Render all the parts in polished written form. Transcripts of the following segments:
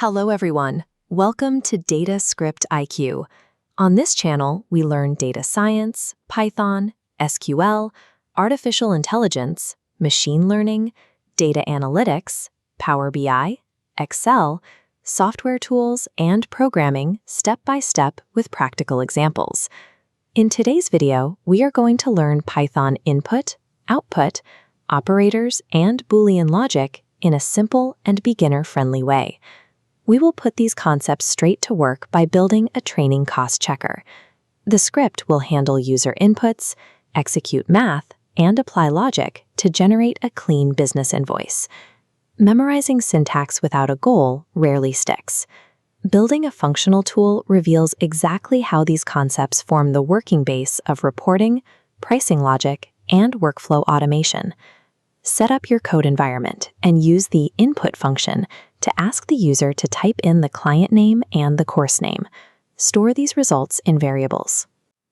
Hello everyone, welcome to DataScriptIQ. On this channel, we learn data science, Python, SQL, artificial intelligence, machine learning, data analytics, Power BI, Excel, software tools, and programming step by step with practical examples. In today's video, we are going to learn Python input, output, operators, and Boolean logic in a simple and beginner-friendly way. We will put these concepts straight to work by building a training cost checker. The script will handle user inputs, execute math, and apply logic to generate a clean business invoice. Memorizing syntax without a goal rarely sticks. Building a functional tool reveals exactly how these concepts form the working base of reporting, pricing logic, and workflow automation. Set up your code environment and use the input function to ask the user to type in the client name and the course name. Store these results in variables.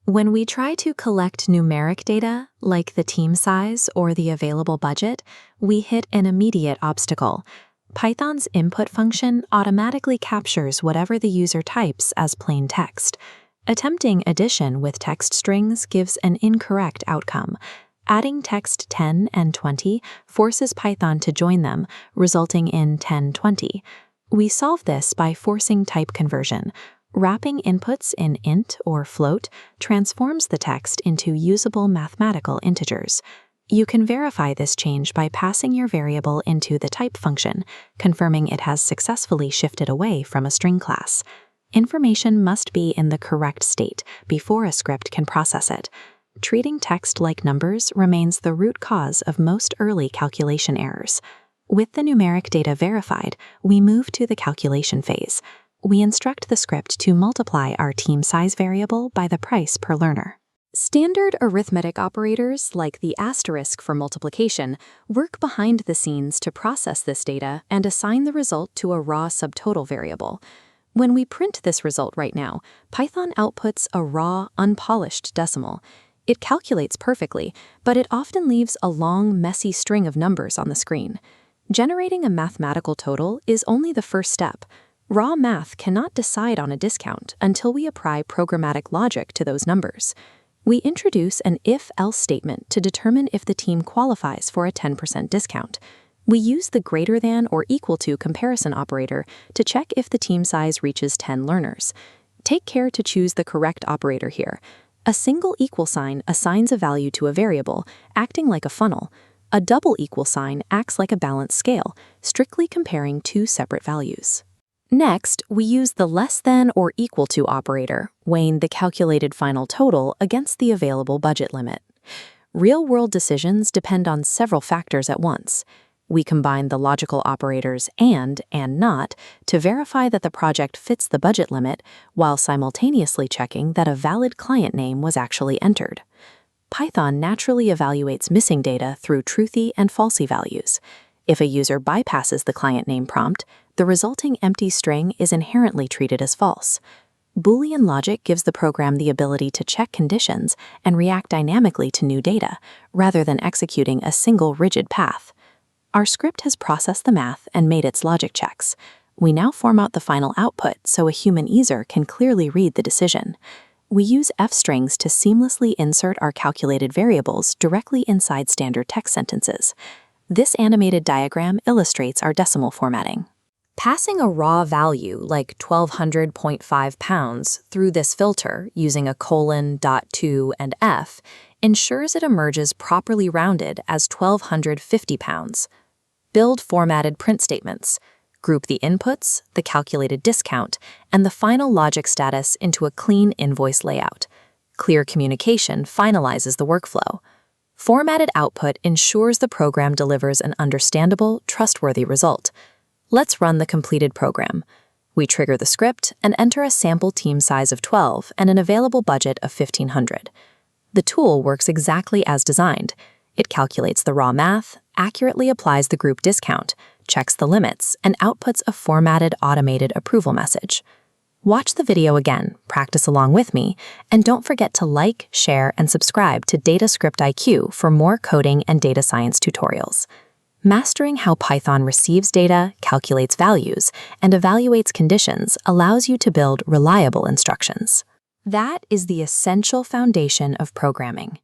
When we try to collect numeric data, like the team size or the available budget, we hit an immediate obstacle. Python's input function automatically captures whatever the user types as plain text. Attempting addition with text strings gives an incorrect outcome. Adding text 10 and 20 forces Python to join them, resulting in 1020. We solve this by forcing type conversion. Wrapping inputs in int or float transforms the text into usable mathematical integers. You can verify this change by passing your variable into the type function, confirming it has successfully shifted away from a string class. Information must be in the correct state before a script can process it. Treating text like numbers remains the root cause of most early calculation errors. With the numeric data verified, we move to the calculation phase. We instruct the script to multiply our team size variable by the price per learner. Standard arithmetic operators, like the asterisk for multiplication, work behind the scenes to process this data and assign the result to a raw subtotal variable. When we print this result right now, Python outputs a raw, unpolished decimal. It calculates perfectly, but it often leaves a long, messy string of numbers on the screen. Generating a mathematical total is only the first step. Raw math cannot decide on a discount until we apply programmatic logic to those numbers. We introduce an if-else statement to determine if the team qualifies for a 10% discount. We use the greater than or equal to comparison operator to check if the team size reaches 10 learners. Take care to choose the correct operator here. A single equal sign assigns a value to a variable, acting like a funnel. A double equal sign acts like a balanced scale, strictly comparing two separate values. Next, we use the less than or equal to operator, weighing the calculated final total against the available budget limit. Real-world decisions depend on several factors at once. We combine the logical operators and not to verify that the project fits the budget limit while simultaneously checking that a valid client name was actually entered. Python naturally evaluates missing data through truthy and falsy values. If a user bypasses the client name prompt, the resulting empty string is inherently treated as false. Boolean logic gives the program the ability to check conditions and react dynamically to new data, rather than executing a single rigid path. Our script has processed the math and made its logic checks. We now form out the final output so a human user can clearly read the decision. We use f-strings to seamlessly insert our calculated variables directly inside standard text sentences. This animated diagram illustrates our decimal formatting. Passing a raw value like 1200.5 pounds through this filter using a colon, dot 2, and f ensures it emerges properly rounded as 1250 pounds. Build formatted print statements. Group the inputs, the calculated discount, and the final logic status into a clean invoice layout. Clear communication finalizes the workflow. Formatted output ensures the program delivers an understandable, trustworthy result. Let's run the completed program. We trigger the script and enter a sample team size of 12 and an available budget of $1,500. The tool works exactly as designed. It calculates the raw math, accurately applies the group discount, checks the limits, and outputs a formatted automated approval message. Watch the video again, practice along with me, and don't forget to like, share, and subscribe to DataScriptIQ for more coding and data science tutorials. Mastering how Python receives data, calculates values, and evaluates conditions allows you to build reliable instructions. That is the essential foundation of programming.